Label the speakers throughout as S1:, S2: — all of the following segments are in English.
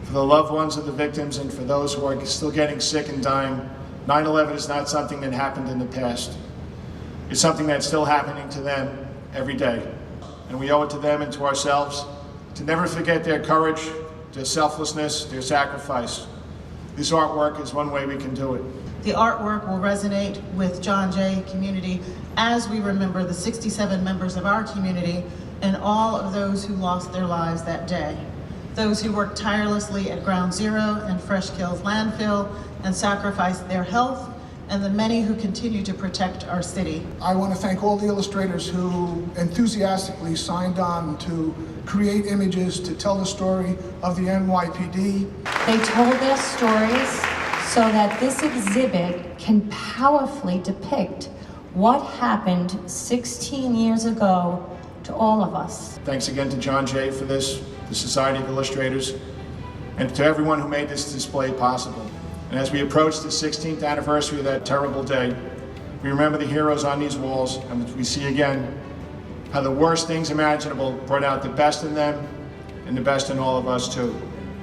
S1: For the loved ones of the victims and for those who are still getting sick and dying, 9/11 is not something that happened in the past. It's something that's still happening to them every day. And we owe it to them and to ourselves to never forget their courage, their selflessness, their sacrifice. This artwork is one way we can do it.
S2: The artwork will resonate with John Jay community as we remember the 67 members of our community and all of those who lost their lives that day. Those who worked tirelessly at Ground Zero and Fresh Kills landfill and sacrificed their health, and the many who continue to protect our city.
S3: I want to thank all the illustrators who enthusiastically signed on to create images to tell the story of the NYPD.
S4: They told their stories so that this exhibit can powerfully depict what happened 16 years ago to all of us.
S1: Thanks again to John Jay for this, the Society of Illustrators, and to everyone who made this display possible. And as we approach the 16th anniversary of that terrible day, we remember the heroes on these walls, and we see again how the worst things imaginable brought out the best in them and the best in all of us too.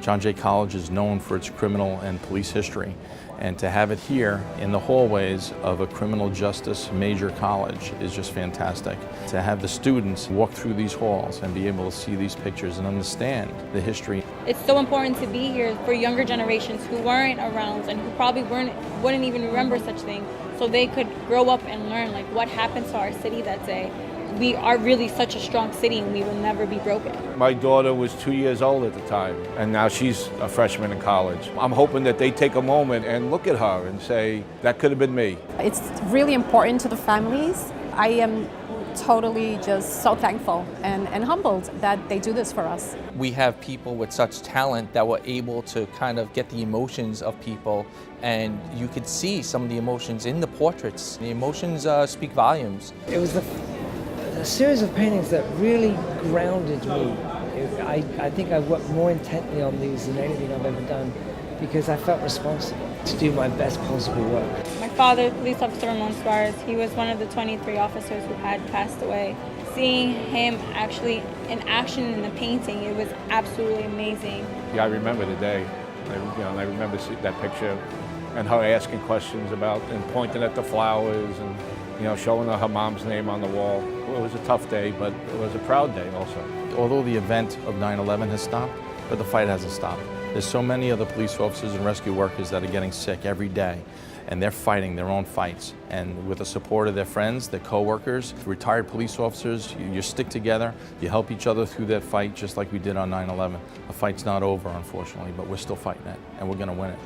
S5: John Jay College is known for its criminal and police history, and to have it here in the hallways of a criminal justice major college is just fantastic. To have the students walk through these halls and be able to see these pictures and understand the history.
S6: It's so important to be here for younger generations who weren't around and who probably wouldn't even remember such things, so they could grow up and learn like what happened to our city that day. We are really such a strong city and we will never be broken.
S7: My daughter was 2 years old at the time, and now she's a freshman in college. I'm hoping that they take a moment and look at her and say, that could have been me.
S8: It's really important to the families. I am totally just so thankful and humbled that they do this for us.
S9: We have people with such talent that were able to kind of get the emotions of people, and you could see some of the emotions in the portraits. The emotions speak volumes.
S10: It was a series of paintings that really grounded me. I think I worked more intently on these than anything I've ever done because I felt responsible to do my best possible work.
S6: My father, police officer SUAREZ, he was one of the 23 officers who had passed away. Seeing him actually in action in the painting, it was absolutely amazing.
S7: Yeah, I remember the day. I remember that picture and her asking questions about and pointing at the flowers and showing her mom's name on the wall. It was a tough day, but it was a proud day also.
S5: Although the event of 9/11 has stopped, but the fight hasn't stopped. There's so many other police officers and rescue workers that are getting sick every day, and they're fighting their own fights. And with the support of their friends, their co-workers, retired police officers, you stick together, you help each other through that fight just like we did on 9/11. The fight's not over, unfortunately, but we're still fighting it, and we're gonna win it.